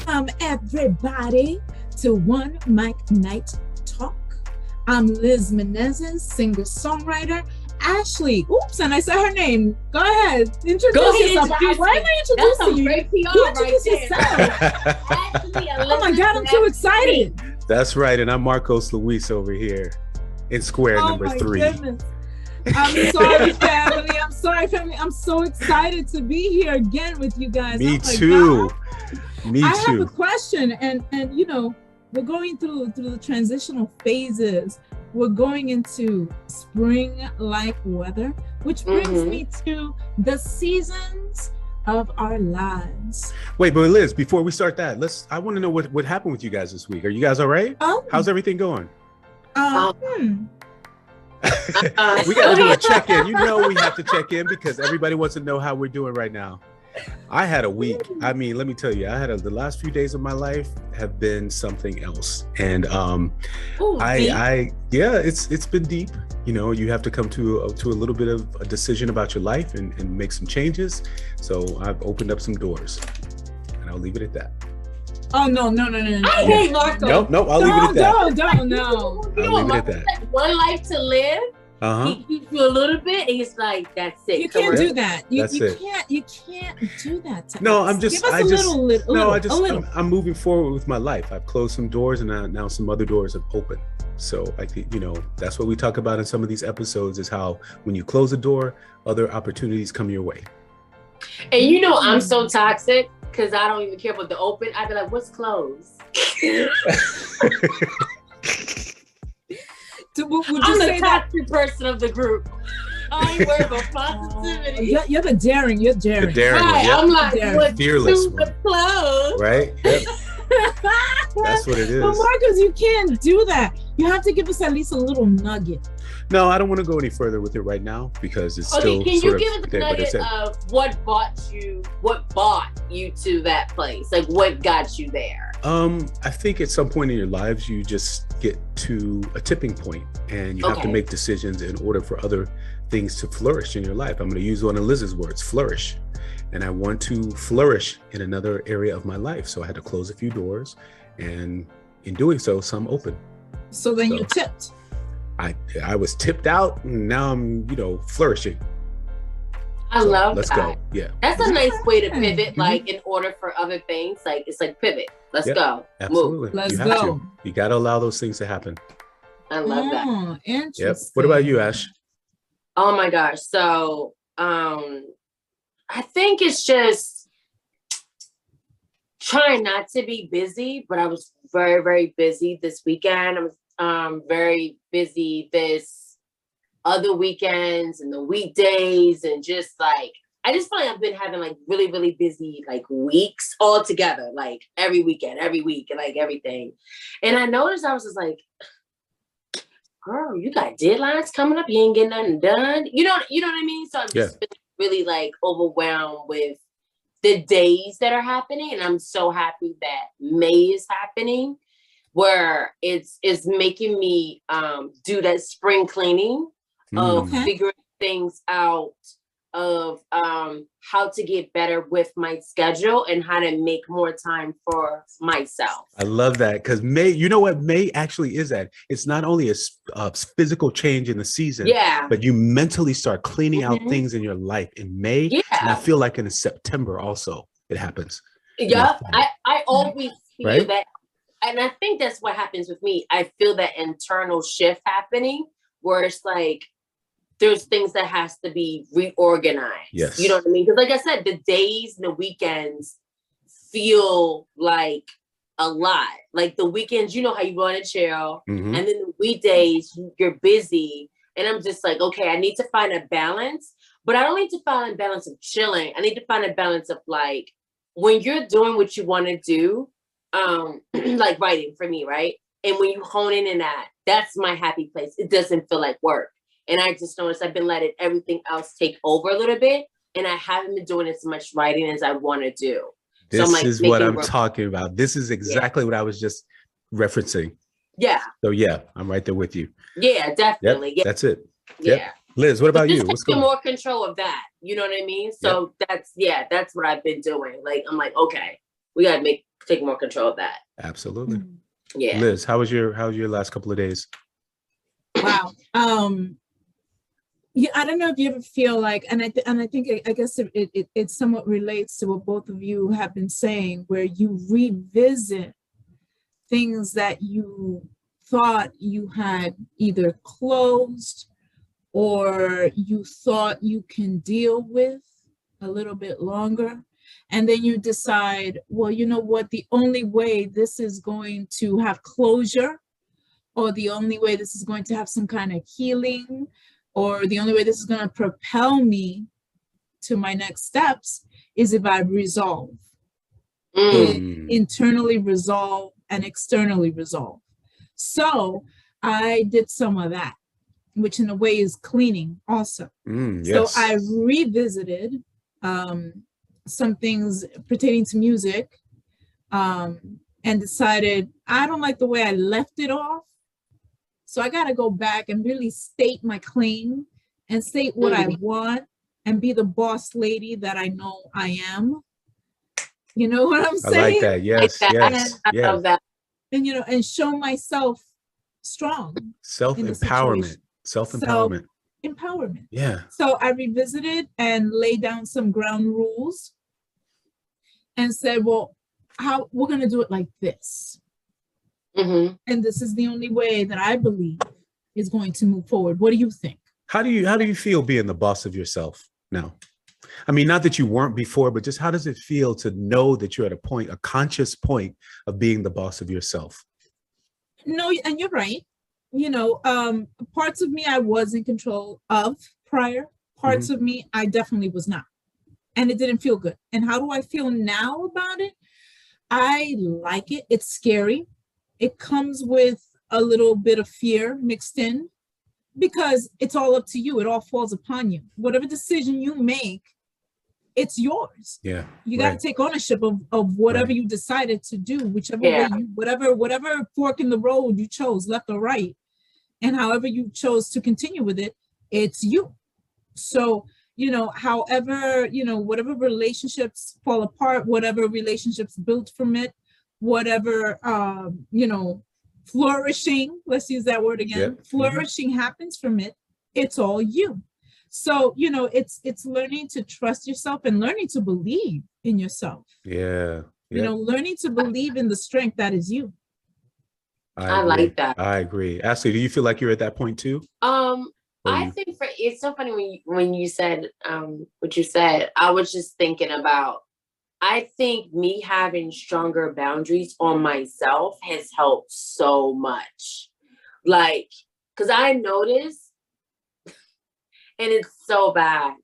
Welcome, everybody, to One Mic Night Talk. I'm Liz Menezes, singer-songwriter. Ashley, oops, and I said her name. Go ahead, introduce yourself. Why am I introducing you? You introduce yourself. Ashley, oh my God, I'm too excited. That's right, and I'm Marcos Luis over here in square number 3. Goodness. I'm sorry, family. I'm sorry, family. I'm so excited to be here again with you guys. Me too. I have a question, and you know, we're going through the transitional phases. We're going into spring-like weather, which brings me to the seasons of our lives. Wait, but Liz, before we start that, I want to know what happened with you guys this week. Are you guys all right? How's everything going? We got to do a check-in. You know we have to check in because everybody wants to know how we're doing right now. I had a week. I mean, let me tell you, the last few days of my life have been something else. And it's been deep. You know, you have to come to a little bit of a decision about your life and make some changes. So I've opened up some doors, and I'll leave it at that. Oh, no. I hate Marco. No, I'll leave it at that. No. I'll leave it at that. One life to live. He gives you a little bit, and he's like, "That's it." You can't do that. You can't do that. I'm moving forward with my life. I've closed some doors, and now some other doors have opened. So I think, you know, that's what we talk about in some of these episodes is how when you close a door, other opportunities come your way. And you know, I'm so toxic because I don't even care about the open. I'd be like, "What's closed?" I'm the toxic person of the group. I ain't worried about positivity. You're daring. The daring one. Yep. I'm like, what's fearless super close? Right? Yep. That's what it is. But Marcus, you can't do that. You have to give us at least a little nugget. No, I don't want to go any further with it right now because it's still Okay, can you give us a there, nugget of what brought you to that place? Like what got you there? I think at some point in your lives, you just get to a tipping point and you have to make decisions in order for other things to flourish in your life. I'm going to use one of Liz's words, flourish. And I want to flourish in another area of my life. So I had to close a few doors, and in doing so, some open. So you tipped. I was tipped out, and now I'm, flourishing. Let's go. Yeah. That's a nice way to pivot, like in order for other things. Like it's like pivot. Let's go. Absolutely. Move. Let's go. You got to allow those things to happen. I love that. Interesting. Yep. What about you, Ash? Oh my gosh. So I think it's just trying not to be busy, but I was very, very busy this weekend. I was very busy this other weekends and the weekdays, and just like I just feel like I've been having like really, really busy like weeks all together, like every weekend, every week, and like everything. And I noticed I was just like, girl, you got deadlines coming up, you ain't getting nothing done. You know what I mean? So I'm just been really like overwhelmed with the days that are happening. And I'm so happy that May is happening, where it's making me do that spring cleaning of figuring things out, of how to get better with my schedule and how to make more time for myself. I love that, because May, you know what May actually is at? It's not only a physical change in the season, but you mentally start cleaning out things in your life in May. Yeah. And I feel like in September also it happens. Yeah, I always feel that. And I think that's what happens with me. I feel that internal shift happening where it's like, there's things that has to be reorganized. Yes. You know what I mean? Because like I said, the days and the weekends feel like a lot. Like the weekends, you know how you want to chill. And then the weekdays, you're busy. And I'm just like, okay, I need to find a balance. But I don't need to find a balance of chilling. I need to find a balance of like, when you're doing what you want to do, like writing for me, right? And when you hone in that, that's my happy place. It doesn't feel like work. And I just noticed I've been letting everything else take over a little bit. And I haven't been doing as much writing as I want to do. This is what I'm talking about. This is exactly what I was just referencing. Yeah. So yeah, I'm right there with you. Yeah, definitely. Yep, that's it. Yeah. Yep. Liz, what about you? What's going on? More control of that. You know what I mean? So that's what I've been doing. Like, I'm like, okay, we got to make take more control of that. Absolutely. Yeah. Liz, how was your last couple of days? Wow. Yeah, I don't know if you ever feel like, and I think I guess it somewhat relates to what both of you have been saying, where you revisit things that you thought you had either closed or you thought you can deal with a little bit longer. And then you decide, well, you know what, the only way this is going to have closure, or the only way this is going to have some kind of healing, or the only way this is going to propel me to my next steps is if I resolve. Internally resolve and externally resolve. So I did some of that, which in a way is cleaning also. Yes. So I revisited some things pertaining to music and decided I don't like the way I left it off. So I got to go back and really state my claim and state what I want and be the boss lady that I know I am. You know what I'm saying? I like that. Yes, yes, I love that. And, you know, and show myself strong. Self-empowerment. Self-empowerment. Empowerment. Yeah. So I revisited and laid down some ground rules and said, well, how we're going to do it like this. And this is the only way that I believe is going to move forward. What do you think? How do you feel being the boss of yourself now? I mean, not that you weren't before, but just how does it feel to know that you're at a conscious point of being the boss of yourself? No, and you're right. You know, parts of me I was in control of prior. Parts of me I definitely was not. And it didn't feel good. And how do I feel now about it? I like it. It's scary. It comes with a little bit of fear mixed in because it's all up to you. It all falls upon you. Whatever decision you make, it's yours. Yeah. You got to take ownership of whatever you decided to do, whichever way whatever fork in the road you chose, left or right. And however you chose to continue with it, it's you. So, you know, however, you know, whatever relationships fall apart, whatever relationships built from it, whatever, you know, flourishing, let's use that word again, flourishing happens from it, it's all you. So, you know, it's learning to trust yourself and learning to believe in yourself. Yeah. You know, learning to believe in the strength that is you. I like that. I agree. Ashley, do you feel like you're at that point too? I think it's so funny when you said what you said. I was just thinking about, I think me having stronger boundaries on myself has helped so much. Like, because I noticed, and it's so bad,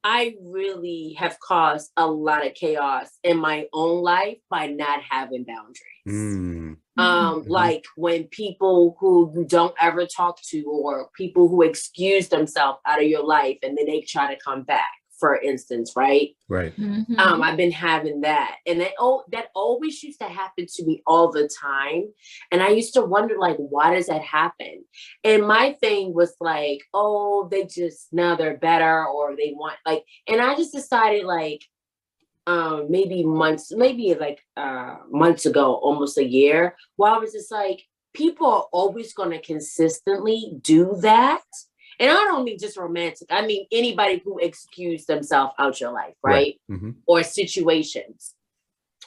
I really have caused a lot of chaos in my own life by not having boundaries. Like when people who you don't ever talk to, or people who excuse themselves out of your life and then they try to come back, for instance, right? Right. I've been having that. And that always used to happen to me all the time. And I used to wonder, like, why does that happen? And my thing was like, oh, they just, now they're better, or they want, like, and I just decided, like, months ago, almost a year, while I was just like, people are always going to consistently do that. And I don't mean just romantic. I mean anybody who excused themselves out your life, right? Or situations.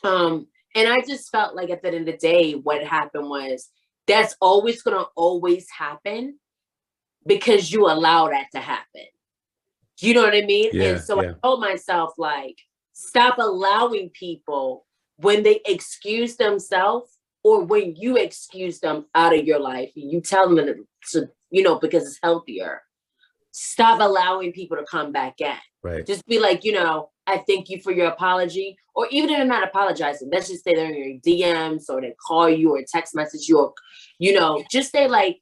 And I just felt like at the end of the day, what happened was that's always going to always happen because you allow that to happen. You know what I mean? And so I told myself, like, stop allowing people when they excuse themselves, or when you excuse them out of your life, you tell them to, you know, because it's healthier. Stop allowing people to come back in. Right. Just be like, you know, I thank you for your apology. Or even if they're not apologizing, let's just say they're in your DMs, or they call you or text message you, or, you know, just say, like,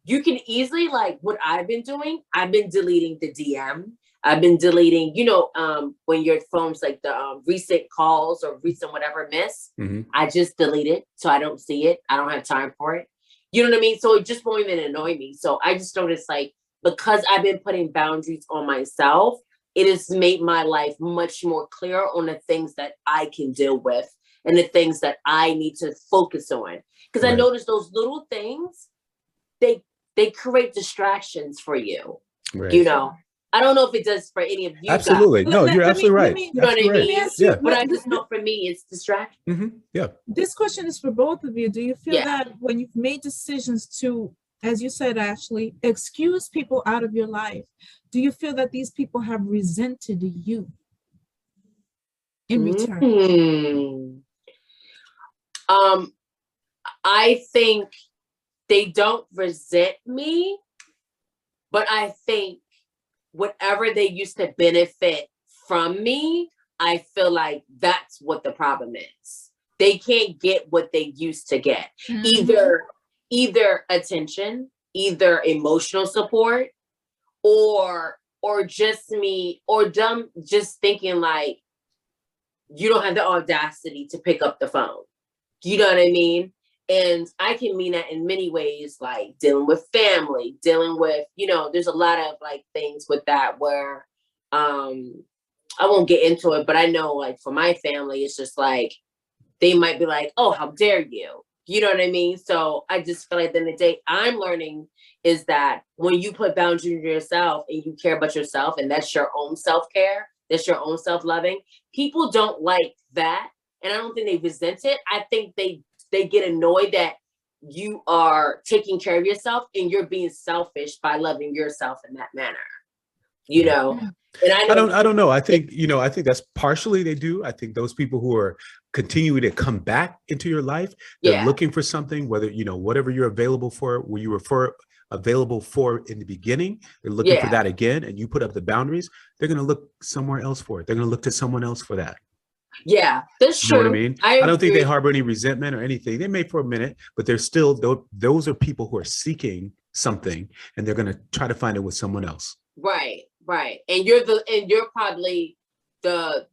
you can easily, like, what I've been doing, I've been deleting the DM. I've been deleting, you know, when your phone's like the recent calls or recent whatever miss, I just delete it so I don't see it. I don't have time for it. You know what I mean? So it just won't even annoy me. So I just noticed, like, because I've been putting boundaries on myself, it has made my life much more clear on the things that I can deal with and the things that I need to focus on. Because I noticed those little things, they create distractions for you. Right. You know, I don't know if it does for any of you. Absolutely. Guys. No, you're absolutely right. You know what I mean? Yeah. But I just know for me, it's distraction. Mm-hmm. Yeah. This question is for both of you. Do you feel that when you've made decisions to, as you said, Ashley, excuse people out of your life, do you feel that these people have resented you in return? I think they don't resent me, but I think whatever they used to benefit from me, I feel like that's what the problem is. They can't get what they used to get. Either attention, either emotional support, or just me, or them just thinking like, you don't have the audacity to pick up the phone. You know what I mean? And I can mean that in many ways, like dealing with family, dealing with, there's a lot of like things with that where I won't get into it, but I know like for my family, it's just like, they might be like, oh, how dare you? You know what I mean? So I just feel like at the end of the day, I'm learning is that when you put boundaries in yourself and you care about yourself, and that's your own self-care, that's your own self-loving, people don't like that. And I don't think they resent it. I think they get annoyed that you are taking care of yourself and you're being selfish by loving yourself in that manner, And I don't know. I think that's partially they do. I think those people who are continuing to come back into your life, they're looking for something, whether, whatever you're available for, where you were available for in the beginning, they're looking for that again, and you put up the boundaries, they're going to look somewhere else for it. They're going to look to someone else for that. Yeah, that's true. You know what I mean? I don't think they harbor any resentment or anything. They may for a minute, but they're still, those are people who are seeking something, and they're going to try to find it with someone else. Right. And you're probably the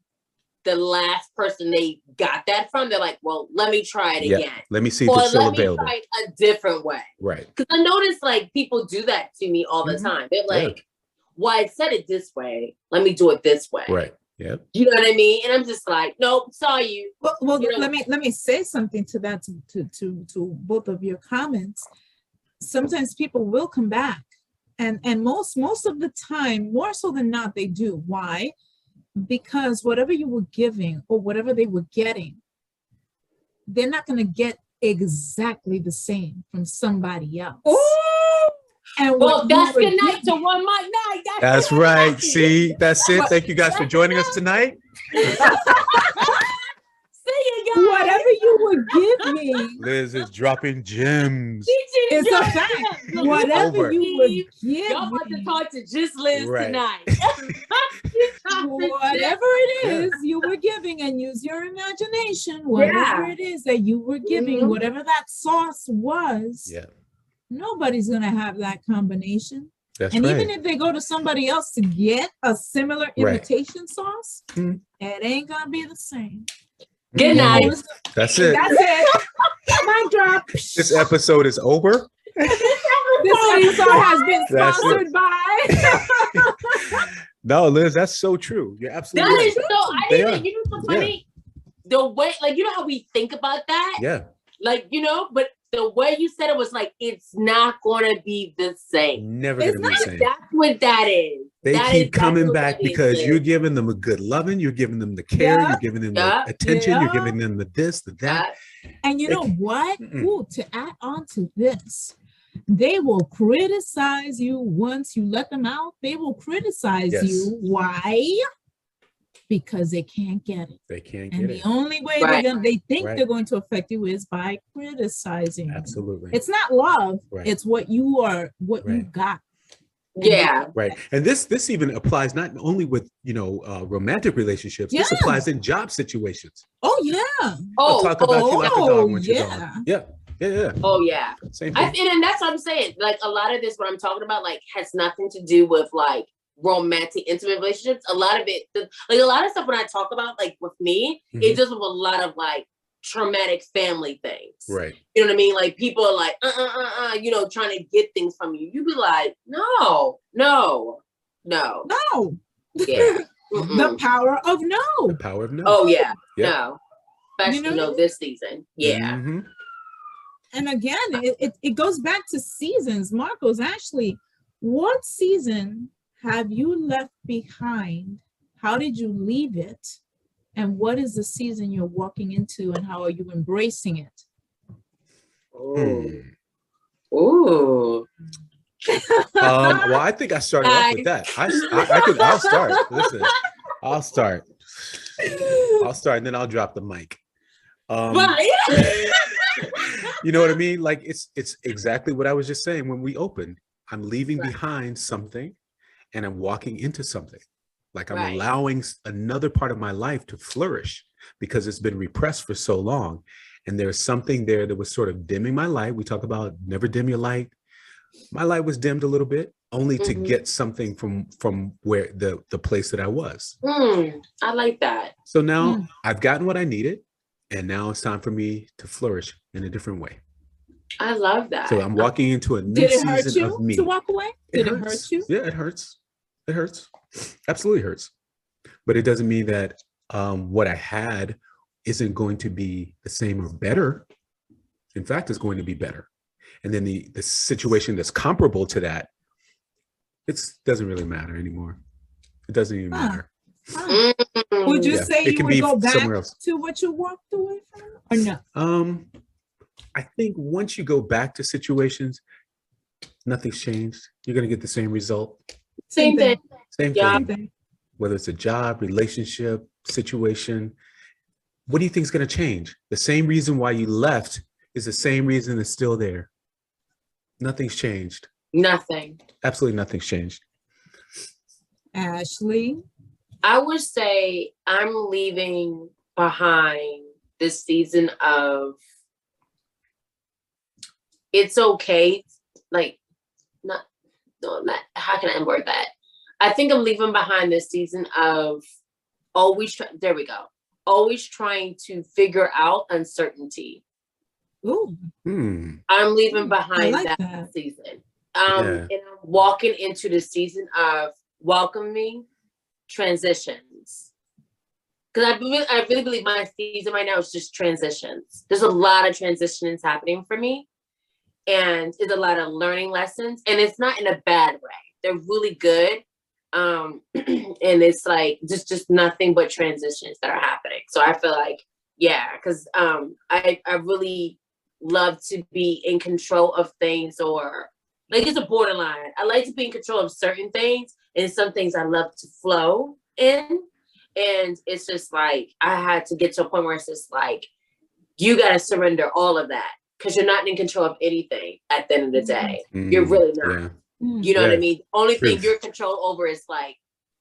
last person they got that from. They're like, well, let me try it again. Let me see if it's still available. Let me try it a different way. Right. Because I notice like people do that to me all the time. They're like, well, I said it this way. Let me do it this way. Right. Yeah. You know what I mean? And I'm just like, nope, saw you. Well, let me say something to that, to both of your comments. Sometimes people will come back, and most of the time, more so than not, they do. Why? Because whatever you were giving or whatever they were getting, they're not going to get exactly the same from somebody else. Ooh! And that's good night to OneMicNite. That's right. See, that's it. Thank you guys for joining us tonight. See you guys. Whatever you would give me, Liz is dropping gems. It's a fact. Whatever you would give y'all about to talk to just Liz tonight. Whatever it is you were giving, and use your imagination. Whatever it is that you were giving, whatever that sauce was. Yeah. Nobody's going to have that combination. That's and right. even if they go to somebody else to get a similar imitation sauce, it ain't going to be the same. Good night. That's it. That's it. Mic drop. This episode is over. This episode has been sponsored by. No, Liz, that's so true. You're absolutely right. That is so. I didn't. You know what's funny? The way, like, how we think about that. Yeah. Like, but the way you said it was like, it's not going to be the same. Never going to be the same. That's what that is. They keep coming back because you're giving them a good loving. You're giving them the care. You're giving them the attention. You're giving them the this, the that. And you know what? Ooh, to add on to this, they will criticize you once you let them out. They will criticize you. Why? Because they can't get it. They can't get it. And the only way they think they're going to affect you is by criticizing. Absolutely. It's not love. It's what you are, what you got. Yeah. Right. And this even applies not only with, romantic relationships. This applies in job situations. Oh, yeah. I'll talk about you like a dog when you're gone. Yeah. Oh, yeah. Same thing. And that's what I'm saying. Like, a lot of this, what I'm talking about, like, has nothing to do with, like, romantic, intimate relationships. A lot of it, like, a lot of stuff when I talk about, like, with me, it does with a lot of, like, traumatic family things. Right. You know what I mean? Like, people are like, trying to get things from you. You be like, no. No. Yeah. The power of no. The power of no. Oh, yeah. Yep. No. especially this season. Yeah. Mm-hmm. And again, it goes back to seasons. Marcos, Ashley, what season have you left behind? How did you leave it? And what is the season you're walking into, and how are you embracing it? Oh. Ooh. Well, I think I started off with that. I'll start. Listen, I'll start, and then I'll drop the mic. You know what I mean? Like it's exactly what I was just saying when we opened. I'm leaving behind something, and I'm walking into something. Like I'm allowing another part of my life to flourish because it's been repressed for so long. And there's something there that was sort of dimming my light. We talk about never dim your light. My light was dimmed a little bit, only to get something from where the place that I was. I like that. So now I've gotten what I needed, and now it's time for me to flourish in a different way. I love that. So I'm walking into a new season of me. Did it hurt you to walk away? Did it hurt you? Yeah, it hurts. It hurts. Absolutely hurts. But it doesn't mean that what I had isn't going to be the same or better. In fact, it's going to be better. And then the situation that's comparable to that, it doesn't really matter anymore. It doesn't even matter. Would you say you would go back to what you walked away from, or no? I think once you go back to situations, nothing's changed. You're going to get the same result. Same thing. Same thing. Whether it's a job, relationship, situation, what do you think is going to change? The same reason why you left is the same reason it's still there. Nothing's changed. Nothing. Absolutely nothing's changed. Ashley? I would say I'm leaving behind this season of it's okay. Like, how can I word that? I think I'm leaving behind this season of always trying to figure out uncertainty. Ooh. I'm leaving behind that season. And I'm walking into the season of welcoming transitions. Because I really believe my season right now is just transitions. There's a lot of transitions happening for me. And it's a lot of learning lessons. And it's not in a bad way. They're really good. And it's like just nothing but transitions that are happening. So I feel like, because I really love to be in control of things, or like it's a borderline. I like to be in control of certain things, and some things I love to flow in. And it's just like I had to get to a point where it's just like you got to surrender all of that because you're not in control of anything at the end of the day. You're really not. Yeah. You know what I mean? The only thing you're in control over is like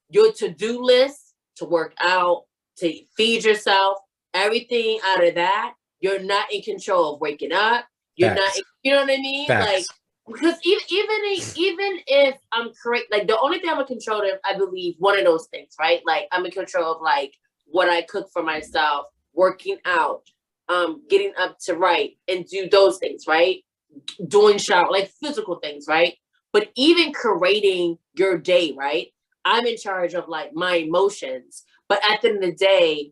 your to-do list, to work out, to feed yourself, everything out of that. You're not in control of waking up. You're not, you know what I mean? Facts. Like, because even if I'm correct, like the only thing I'm in control of, I believe, one of those things, right? Like I'm in control of like what I cook for myself, working out, getting up to write and do those things, right? Doing shower, like physical things, right? But even creating your day, right? I'm in charge of like my emotions. But at the end of the day,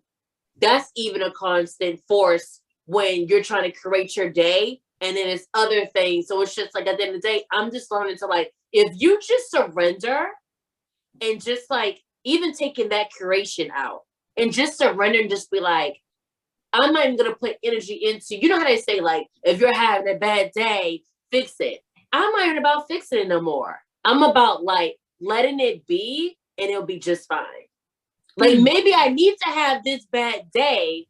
that's even a constant force when you're trying to create your day. And then it's other things. So it's just like at the end of the day, I'm just learning to like, if you just surrender and just like even taking that creation out and just surrender and just be like, I'm not even going to put energy into, you know how they say, like, if you're having a bad day, fix it. I'm not even about fixing it no more. I'm about like letting it be and it'll be just fine. Like maybe I need to have this bad day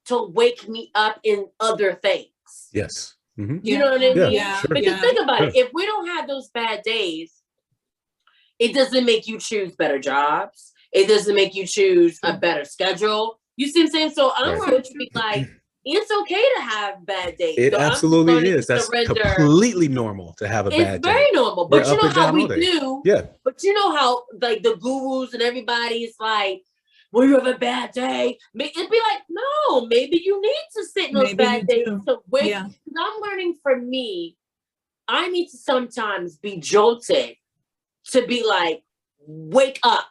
to wake me up in other things. Yes. You know what I mean? Yeah. Sure. Because think about it. If we don't have those bad days, it doesn't make you choose better jobs. It doesn't make you choose a better schedule. You see what I'm saying? So I'm going to be like, it's okay to have bad days. It absolutely is. That's completely normal to have a bad day. It's very normal. But you know how we do. Yeah. But you know how like the gurus and everybody is like, well, you have a bad day. It'd be like, no, maybe you need to sit in those bad days to wake. Yeah. I'm learning for me, I need to sometimes be jolted to be like, wake up.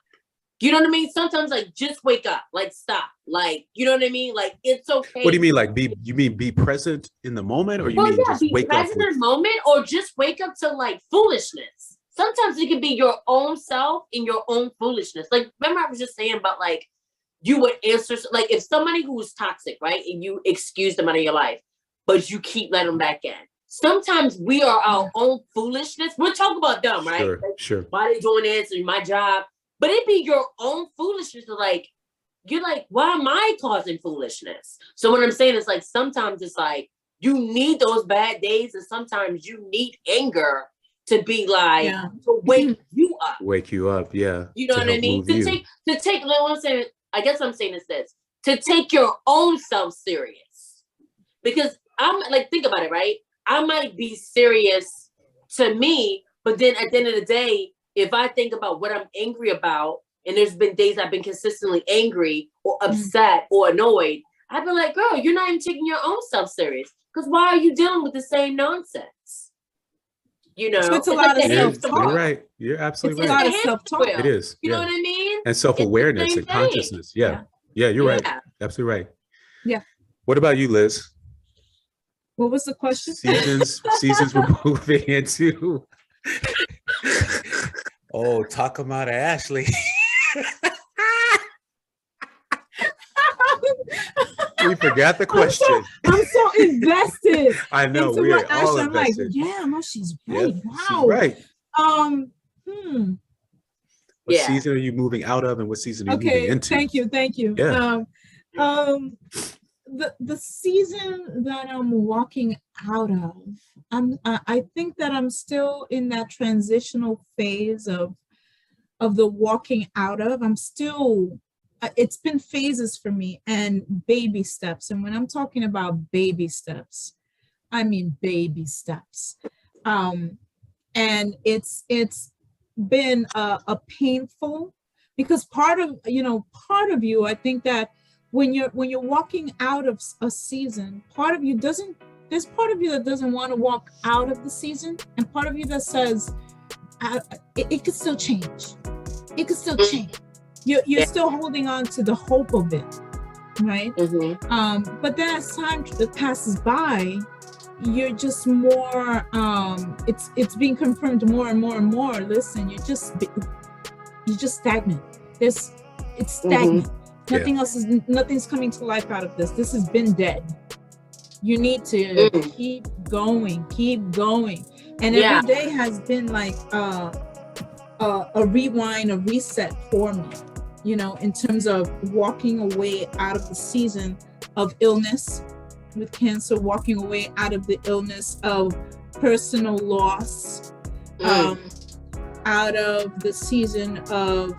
You know what I mean? Sometimes like just wake up, like stop, like, you know what I mean? Like it's okay. What do you mean? Like be present in the moment, or you mean just be wake up present in the moment, or just wake up to like foolishness. Sometimes it can be your own self in your own foolishness. Like, remember I was just saying about like, you would answer, like if somebody who is toxic, right? And you excuse them out of your life, but you keep letting them back in. Sometimes we are our own foolishness. We're talking about them, right? Sure, like, sure. Why they doing this and my job? But it be your own foolishness. Like, you're like, why am I causing foolishness? So what I'm saying is like, sometimes it's like, you need those bad days, and sometimes you need anger to be like, to wake you up. Wake you up, yeah. You know what I mean? To take, like what I'm saying, I guess what I'm saying is this, to take your own self serious. Because I'm like, think about it, right? I might be serious to me, but then at the end of the day, if I think about what I'm angry about, and there's been days I've been consistently angry or upset or annoyed, I'd be like, girl, you're not even taking your own self serious. Because why are you dealing with the same nonsense? You know, so it's a lot of self-talk. You're right. You're absolutely right. It's a lot of self-talk. It is. You know what I mean? And self-awareness and consciousness. Yeah, you're right. Absolutely right. Yeah. What about you, Liz? What was the question? Seasons we're moving into. Oh, talk about Ashley. We forgot the question. I'm so invested. I know we are all I'm invested. like, yeah, no, she's right. Yep, wow. she's right. What Yeah. season are you moving out of, and what season are you moving into? Thank you. Yeah. The season that I'm walking out of, I think that I'm still in that transitional phase of the walking out of. I'm still, it's been phases for me and baby steps. And when I'm talking about baby steps, I mean baby steps. And it's been a painful, because part of you, I think that when you're walking out of a season, there's part of you that doesn't want to walk out of the season, and part of you that says it could still change. It could still change. You're still holding on to the hope of it, right? Mm-hmm. But then as time passes by, you're just more. It's being confirmed more and more and more. Listen, you're just stagnant. It's stagnant. Mm-hmm. Nothing's coming to life out of this. This has been dead. You need to keep going. And every day has been like a rewind, a reset for me, in terms of walking away out of the season of illness with cancer, walking away out of the illness of personal loss, out of the season of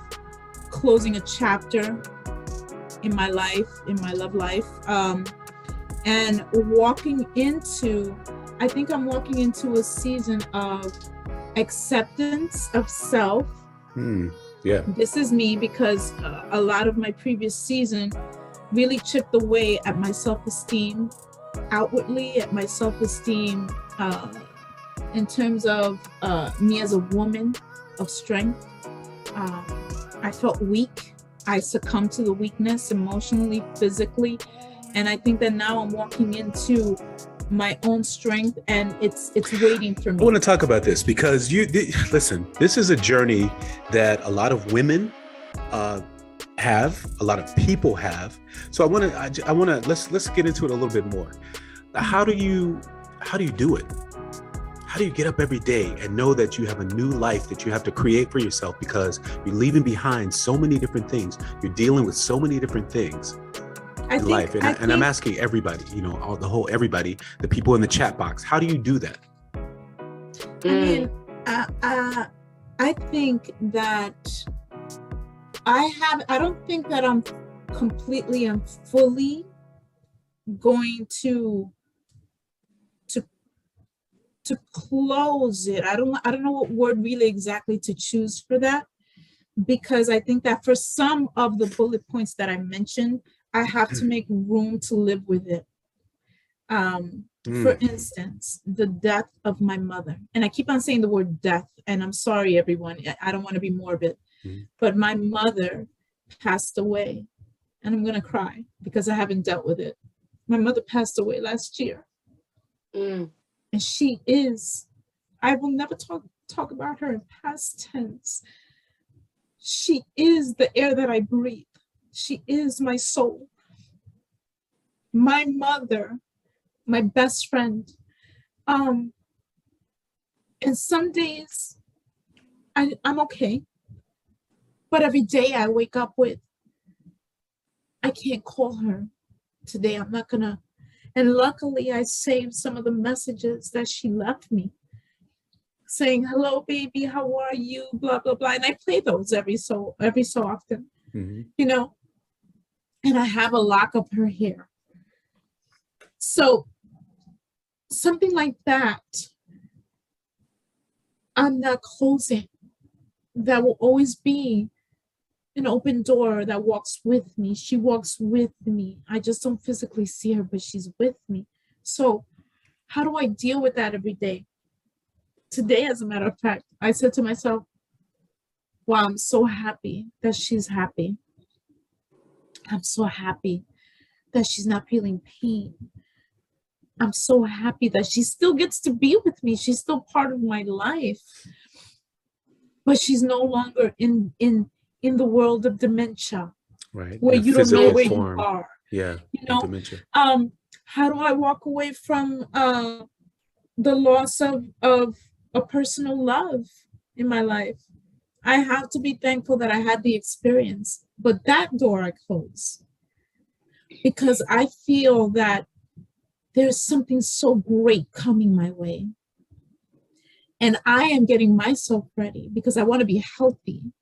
closing a chapter in my life, in my love life, and I think I'm walking into a season of acceptance of self. This is me, because a lot of my previous season really chipped away at my self-esteem outwardly, at my self-esteem in terms of me as a woman of strength. I felt weak. I succumbed to the weakness emotionally, physically, and I think that now I'm walking into my own strength, and it's waiting for me. I want to talk about this because listen, this is a journey that a lot of women have, a lot of people have. So I want to let's get into it a little bit more. How do you do it? How do you get up every day and know that you have a new life that you have to create for yourself, because you're leaving behind so many different things. You're dealing with so many different things in life. And I'm asking everybody, everybody, the people in the chat box, how do you do that? I mean, I think that I don't think that I'm completely and fully going to close it. I don't know what word really exactly to choose for that, because I think that for some of the bullet points that I mentioned, I have to make room to live with it. For instance, the death of my mother, and I keep on saying the word death, and I'm sorry everyone, I don't want to be morbid, but my mother passed away, and I'm going to cry because I haven't dealt with it. My mother passed away last year. And she is, I will never talk about her in past tense. She is the air that I breathe. She is my soul. My mother, my best friend. And some days I'm okay. But every day I wake up with, I can't call her. Today I'm not gonna. And luckily I saved some of the messages that she left me, saying, hello, baby, how are you? Blah, blah, blah. And I play those every so often, you know, and I have a lock of her hair. So something like that, I'm not closing. That will always be an open door that walks with me. She walks with me. I just don't physically see her, but she's with me. So how do I deal with that every day? Today, as a matter of fact, I said to myself, wow, I'm so happy that she's happy. I'm so happy that she's not feeling pain. I'm so happy that she still gets to be with me. She's still part of my life, but she's no longer in the world of dementia, right? Where you don't know where form. you are. Yeah, you know. Dementia. How do I walk away from the loss of a personal love in my life? I have to be thankful that I had the experience, but that door I close because I feel that there's something so great coming my way. And I am getting myself ready because I want to be healthy,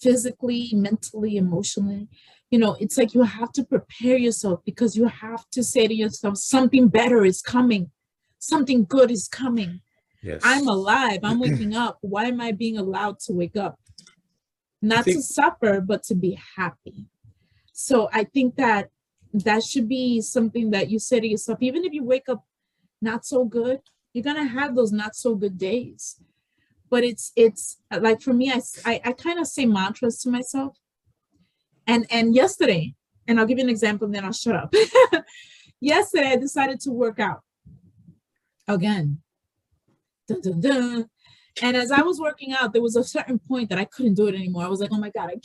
physically, mentally, emotionally. You know, it's like you have to prepare yourself because you have to say to yourself, something better is coming. Something good is coming. Yes. I'm alive. I'm waking up. Why am I being allowed to wake up? Not to suffer, but to be happy. So I think that should be something that you say to yourself, even if you wake up not so good, you're going to have those not so good days. But it's like, for me, I kind of say mantras to myself. And yesterday, and I'll give you an example and then I'll shut up. Yesterday, I decided to work out again. Dun, dun, dun. And as I was working out, there was a certain point that I couldn't do it anymore. I was like, oh my God, I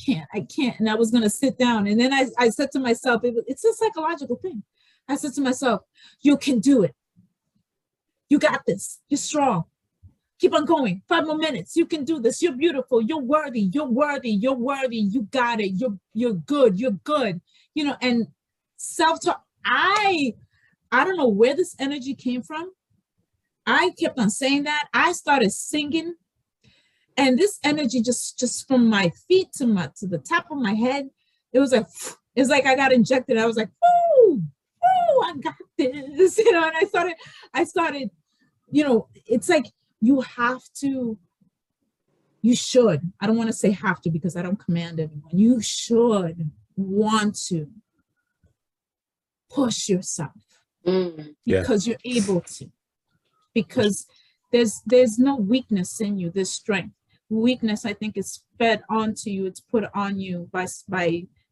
can't. And I was going to sit down. And then I said to myself, it's a psychological thing. I said to myself, you can do it. You got this. You're strong. Keep on going. 5 more minutes. You can do this. You're beautiful. You're worthy. You're worthy. You're worthy. You got it. You're good. You're good. You know, and self-talk. I don't know where this energy came from. I kept on saying that. I started singing, and this energy just from my feet to the top of my head, it was like I got injected. I was like, "Ooh, I got this," you know. And I started, you know, it's like you should. I don't want to say have to because I don't command anyone. You should want to push yourself because you're able to. Because there's no weakness in you, there's strength. Weakness, I think, is fed onto you, it's put on you by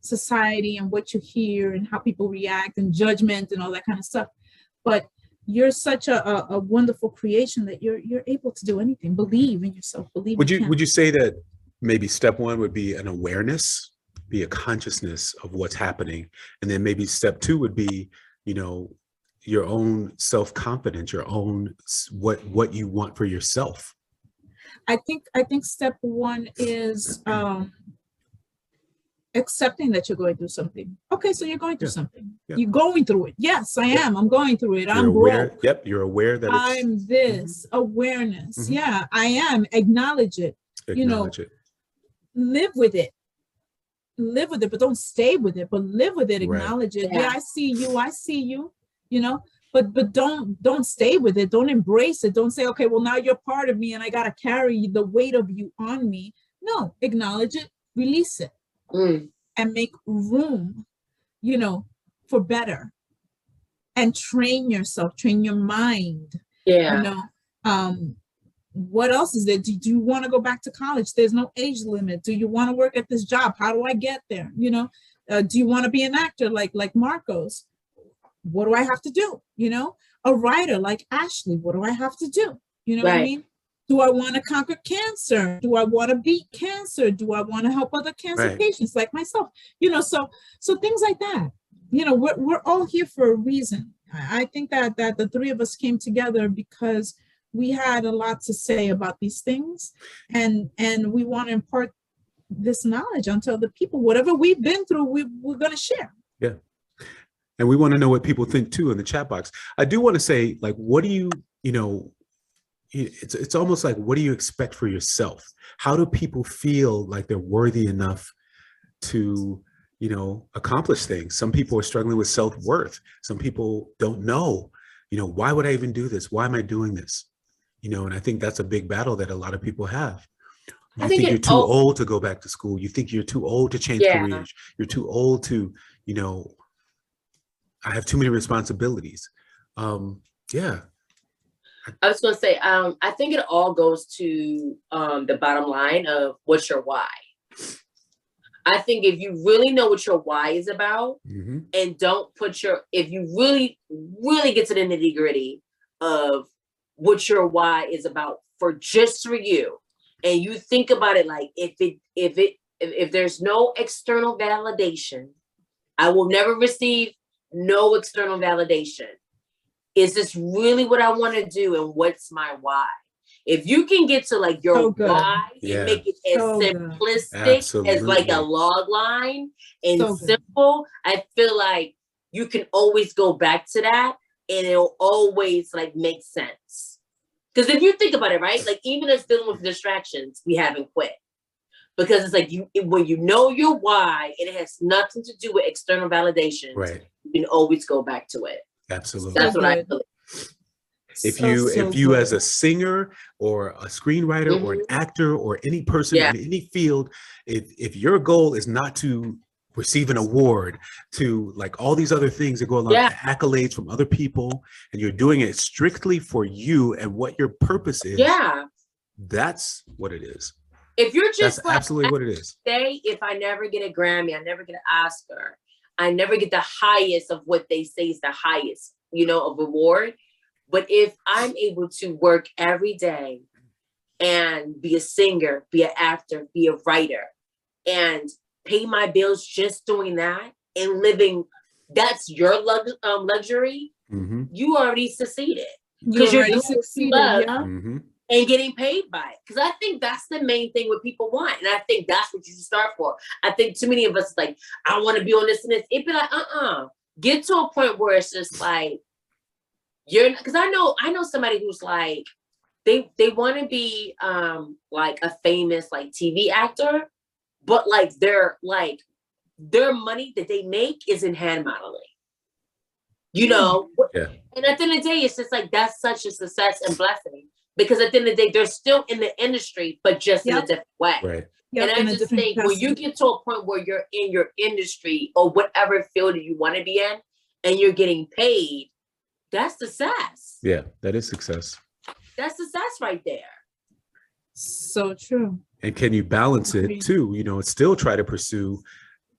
society and what you hear and how people react and judgment and all that kind of stuff. But you're such a wonderful creation that you're able to do anything. Believe in yourself. Believe. Would you say that maybe step one would be an awareness, be a consciousness of what's happening, and then maybe step two would be, you know, your own self-confidence, your own what you want for yourself? I think step one is accepting that you're going through something. Okay, so you're going through something. Yeah. You're going through it. Yes, I am. I'm going through it. I'm aware. Broke. Yep, you're aware that I'm this. Awareness. Yeah, I am. Acknowledge it. Acknowledge it. Live with it. Live with it, but don't stay with it. But live with it. Acknowledge it. Yeah, I see you. I see you. You know, but don't stay with it. Don't embrace it. Don't say, okay, well, now you're part of me and I got to carry the weight of you on me. No, acknowledge it, release it, and make room, you know, for better. And train yourself, train your mind. Yeah. You know, what else is there? Do you want to go back to college? There's no age limit. Do you want to work at this job? How do I get there? Do you want to be an actor like Marcos? What do I have to do? A writer like Ashley, what do I have to do? You know what I mean? Do I want to conquer cancer? Do I want to beat cancer? Do I want to help other cancer patients like myself? So things like that. We're all here for a reason. I think that the three of us came together because we had a lot to say about these things, and we want to impart this knowledge onto other people. Whatever we've been through, we're going to share. Yeah. And we want to know what people think too in the chat box. I do want to say, like, what do you it's almost like, what do you expect for yourself? How do people feel like they're worthy enough to, accomplish things? Some people are struggling with self-worth. Some people don't know, why would I even do this? Why am I doing this? And I think that's a big battle that a lot of people have. You think you're too old to go back to school. You think you're too old to change careers. You're too old to, I have too many responsibilities. Yeah. I was going to say, I think it all goes to the bottom line of what's your why. I think if you really know what your why is about, and don't put if you really, really get to the nitty gritty of what your why is about just for you, and you think about it like, if there's no external validation, I will never receive no external validation. Is this really what I want to do, and what's my why? If you can get to like your why and make it as simplistic as like a log line and simple, I feel like you can always go back to that, and it'll always like make sense. Because if you think about it, right, like even us dealing with distractions, we haven't quit. Because it's like when you know your why, and it has nothing to do with external validation, you can always go back to it. Absolutely. That's what I feel. If you as a singer or a screenwriter or an actor or any person in any field, if your goal is not to receive an award, to like all these other things that go along, accolades from other people, and you're doing it strictly for you and what your purpose is, that's what it is. If you're just that's absolutely what it is. Say, if I never get a Grammy, I never get an Oscar, I never get the highest of what they say is the highest, of reward. But if I'm able to work every day and be a singer, be an actor, be a writer, and pay my bills just doing that and living, that's your luxury, you already succeeded. Because you're already succeeded, and getting paid by it. Because I think that's the main thing what people want. And I think that's what you should start for. I think too many of us like, I want to be on this and this. It'd be like, get to a point where it's just like, because I know somebody who's like, they want to be like a famous like TV actor, but like their money that they make is in hand modeling. And at the end of the day, it's just like, that's such a success and blessing, because at the end of the day, they're still in the industry, but just in a different way. Right. And I just think when you get to a point where you're in your industry or whatever field you want to be in, and you're getting paid, that's success. Yeah, that is success. That's success right there. So true. And can you balance it too? Still try to pursue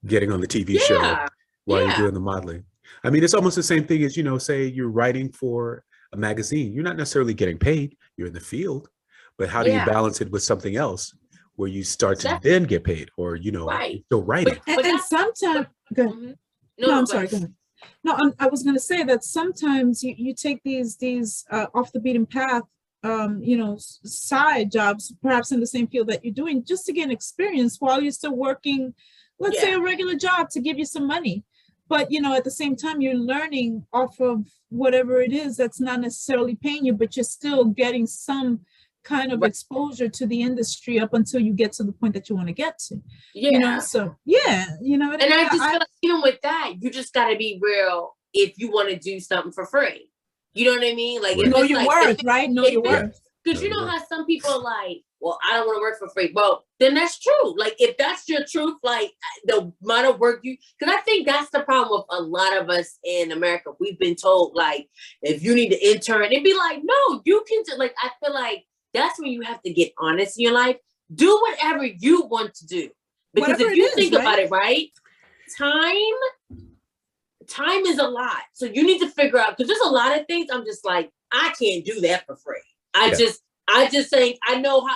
getting on the TV show while you're doing the modeling. I mean, it's almost the same thing as, say you're writing for a magazine. You're not necessarily getting paid. You're in the field. But how do you balance it with something else where you start to then get paid, or, you're still writing? And sometimes, good. No, I'm sorry, go ahead. No, I was going to say that sometimes you take these off the beaten path, side jobs, perhaps in the same field that you're doing, just to get experience while you're still working, let's say a regular job to give you some money. But, at the same time, you're learning off of whatever it is that's not necessarily paying you, but you're still getting some kind of exposure to the industry up until you get to the point that you want to get to. And I just feel like even with that, you just got to be real if you want to do something for free. You know what I mean? Like, know your worth, right? Know your worth. Because you know how some people are like, well, I don't want to work for free. Well, then that's true. Like, if that's your truth, like the amount of work because I think that's the problem with a lot of us in America. We've been told, like, if you need to intern, it'd be like, no, you can like, I feel like that's when you have to get honest in your life. Do whatever you want to do. Because Whatever if you it is, think right? about it, right? Time is a lot. So you need to figure out, because there's a lot of things I'm just like, I can't do that for free. I just think I know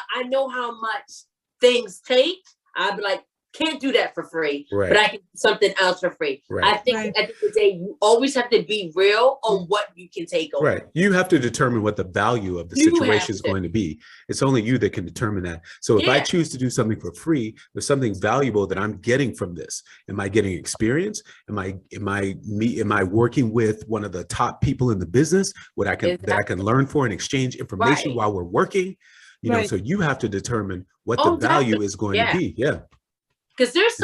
how much things take. I'd be like, can't do that for free, but I can do something else for free. I think at the end of the day, you always have to be real on what you can take over. Right. You have to determine what the value of the situation is going to be. It's only you that can determine that. So if I choose to do something for free, there's something valuable that I'm getting from this. Am I getting experience? Am I working with one of the top people in the business? That I can learn for and exchange information while we're working? You know, so you have to determine what the value is going to be. Yeah. Because there's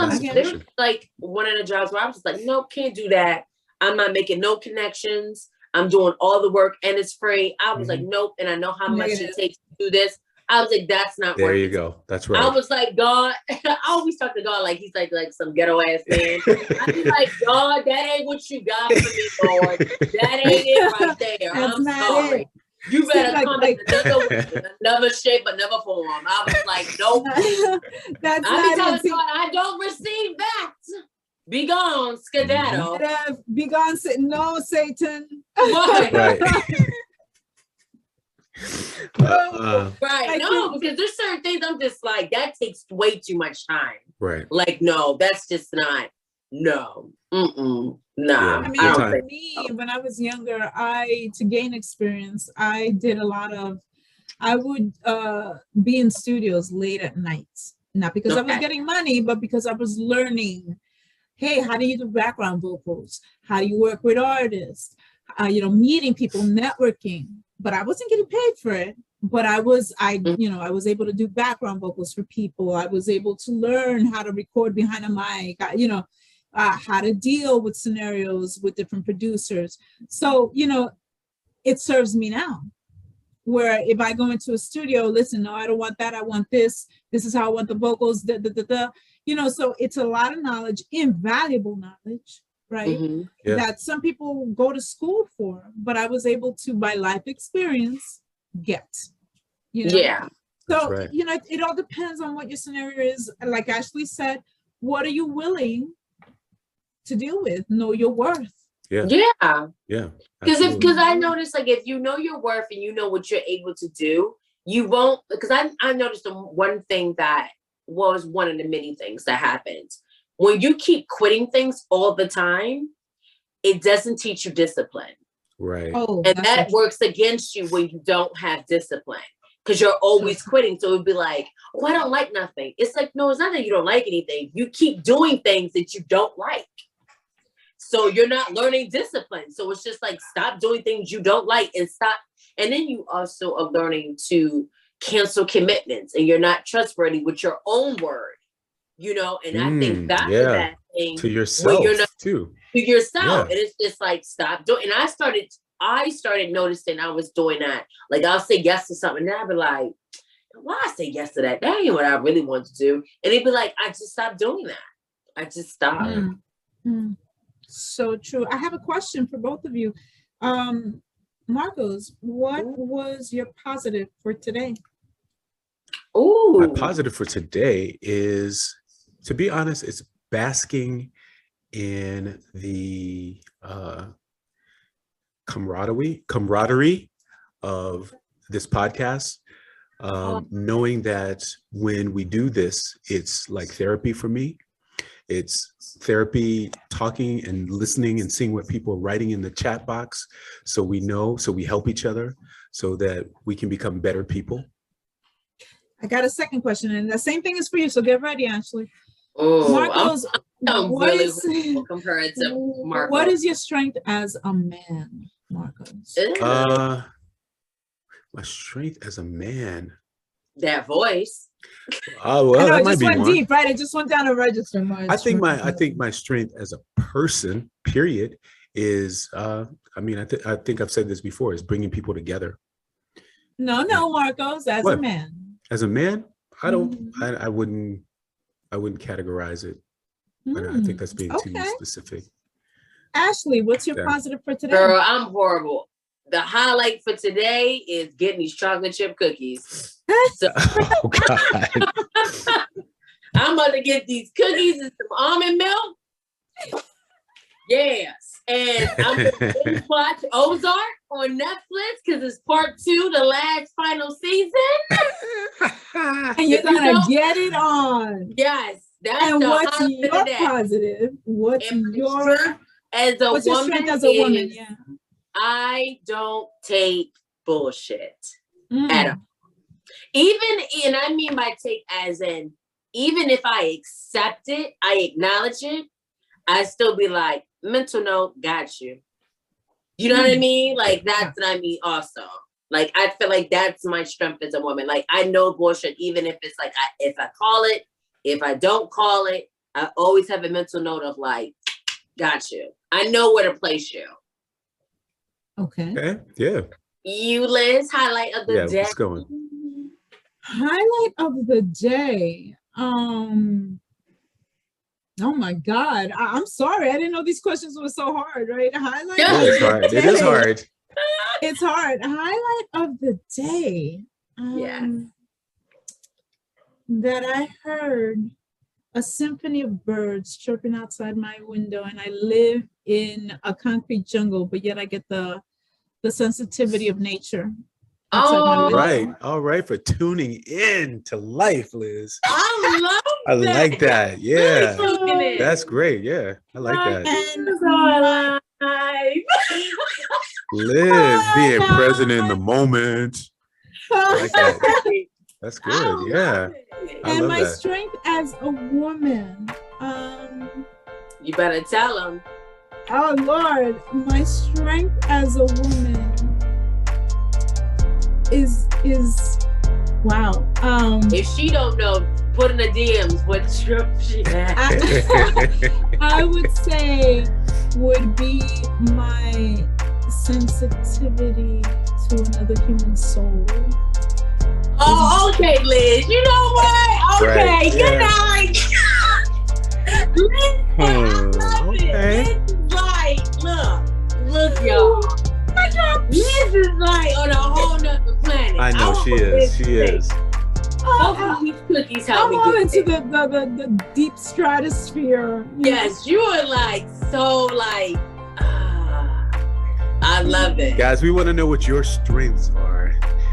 like one of the jobs where I was just like, nope, can't do that. I'm not making no connections. I'm doing all the work and it's free. I was like, nope. And I know how much it takes to do this. I was like, that's not worth it. There you go. That's right. I was like, God, I always talk to God like he's like some ghetto ass man. I be like, God, that ain't what you got for me, Lord. That ain't it right there. I'm sorry. You better come in another shape, another form. I was like, nope. That's not God, I don't receive that. Be gone, skedaddle. Be gone, no, Satan. Right. Right. No, because there's certain things I'm just like, that takes way too much time. Right. Like, no, that's just not. No. Nah. I mean, for me, when I was younger, to gain experience, I would be in studios late at night. Not because I was getting money, but because I was learning, hey, how do you do background vocals? How do you work with artists? Meeting people, networking. But I wasn't getting paid for it. But I was able to do background vocals for people. I was able to learn how to record behind a mic, how to deal with scenarios with different producers. So, it serves me now. Where if I go into a studio, listen, no, I don't want that. I want this. This is how I want the vocals. So it's a lot of knowledge, invaluable knowledge, right? That some people go to school for, but I was able to, by life experience, get. So, it all depends on what your scenario is. Like Ashley said, what are you willing to deal with? Know your worth. Because I noticed, like, if you know your worth and you know what you're able to do, you won't. Because I noticed the one thing that was one of the many things that happens when you keep quitting things all the time, it doesn't teach you discipline. Right. And that works against you when you don't have discipline. Because you're always quitting. So it'd be like, I don't like nothing. It's like, no, it's not that you don't like anything. You keep doing things that you don't like. So you're not learning discipline. So it's just like, stop doing things you don't like and stop. And then you also are learning to cancel commitments and you're not trustworthy with your own word, and I think that's the bad thing. To yourself, too. To yourself. And it's just like, stop doing. And I started noticing I was doing that. Like, I'll say yes to something and I'll be like, why I say yes to that? That ain't what I really want to do. And it'd be like, I just stopped doing that. I just stopped. So true. I have a question for both of you. Marcos, what was your positive for today? My positive for today is, to be honest, it's basking in the camaraderie of this podcast. Knowing that when we do this, it's like therapy for me. It's therapy, talking and listening and seeing what people are writing in the chat box. So we help each other so that we can become better people. I got a second question, and the same thing is for you. So get ready, Ashley. Marcos, what is your strength as a man, Marcos? My strength as a man. That voice. Oh, well, that might be one. It just went deep, right? It just went down a register. I think my strength as a person, period, is I think I've said this before, is bringing people together. No, Marcos, as a man. As a man, I wouldn't categorize it. I think that's being too specific. Ashley, what's your positive for today? Girl, I'm horrible. the highlight for today is getting these chocolate chip cookies. So, Oh God. I'm about to get these cookies and some almond milk. Yes. And I'm going to watch Ozark on Netflix because it's part 2, the last final season. And you're going to get it on. Yes. That's and the what's highlight your of that. Positive? What's And my your strength as a what's your woman? strength as a woman? Is Yeah. I don't take bullshit at all. Even, and I mean by take as in, even if I accept it, I acknowledge it, I still be like, mental note, got you. You know what I mean? Like, that's what I mean also. Like, I feel like that's my strength as a woman. Like, I know bullshit, even if it's like, if I call it, if I don't call it, I always have a mental note of like, got you. I know where to place you. Okay. Yeah. You, Liz, highlight of the day. What's going? Highlight of the day. Oh my God. I'm sorry. I didn't know these questions were so hard, right? Highlight. Yeah. It's hard. It is hard. It's hard. Highlight of the day. Yes. That I heard a symphony of birds chirping outside my window, and I live in a concrete jungle, but yet I get the sensitivity of nature. Oh, All right, for tuning in to life, Liz. I love I like that. Yeah. Really That's great. Yeah. I like that. And Liz being present in the moment. I like that. That's good. Yeah. I And love my that. strength as a woman. you better tell them. Oh Lord, my strength as a woman is wow. If she don't know, put in the DMs what strength she has. I would say would be my sensitivity to another human soul. Oh, okay, Liz. You know what? Okay, Right, good yeah. night. Liz, I love okay. it. Liz is like, look, y'all. Liz is like on a whole nother planet. I know she is. She is. Hopefully these cookies help I'm me on get into there. the deep stratosphere. Yes, you are like so like. I love it. Guys, we want to know what your strengths are.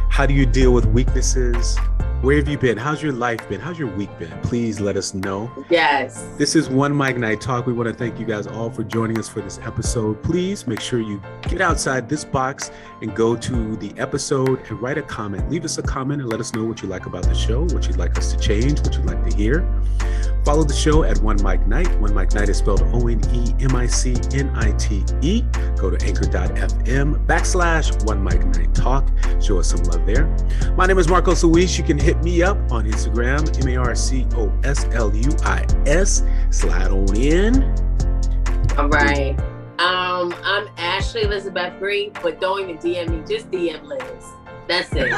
How do you deal with weaknesses? Where have you been? How's your life been? How's your week been? Please let us know. Yes. This is OneMicNite Talk. We want to thank you guys all for joining us for this episode. Please make sure you get outside this box and go to the episode and write a comment. Leave us a comment and let us know what you like about the show, what you'd like us to change, what you'd like to hear. Follow the show at OneMicNite. OneMicNite is spelled OneMicNite. Go to anchor.fm/OneMicNite Talk. Show us some love there. My name is Marcos Luis. You can hit me up on Instagram, MarCosLuis. Slide on in. All right. I'm Ashley Elizabeth Green, but don't even DM me. Just DM Liz. That's it.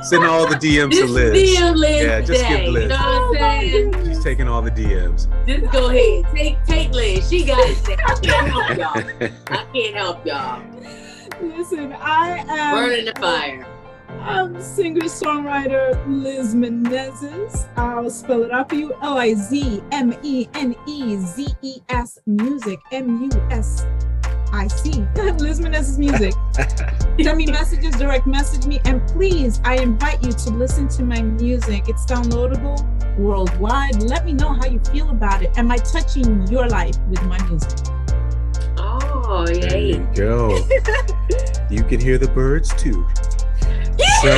Send all the DMs to Just Liz. DM Liz Yeah, just today. give Liz. You know what I'm saying? She's taking all the DMs. Just go ahead. Take Liz. She got it. I can't help y'all. I can't help y'all. Listen, I am Burning the fire. I'm singer-songwriter Liz Menezes. I'll spell it out for you. LIZMENEZES music. MUSIC. Liz Menezes music. Send me messages, direct message me, and please, I invite you to listen to my music. It's downloadable worldwide. Let me know how you feel about it. Am I touching your life with my music? Oh, There yay. you go. You can hear the birds too. So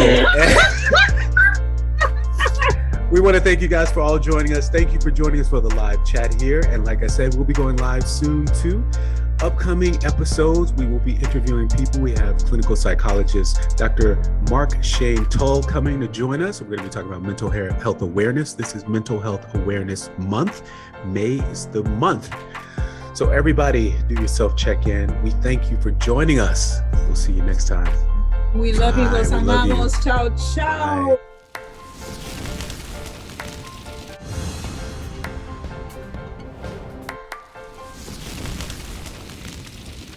we want to thank you guys for all joining us. Thank you for joining us for the live chat here. And like I said, we'll be going live soon too. Upcoming episodes, we will be interviewing people. We have clinical psychologist Dr. Mark Shane Tull coming to join us. We're going to be talking about mental health awareness. This is Mental Health Awareness Month. May is the month. So everybody, do your self-check-in. We thank you for joining us. We'll see you next time. We love you. Bye. Los We love you. amamos. Ciao, ciao. Bye.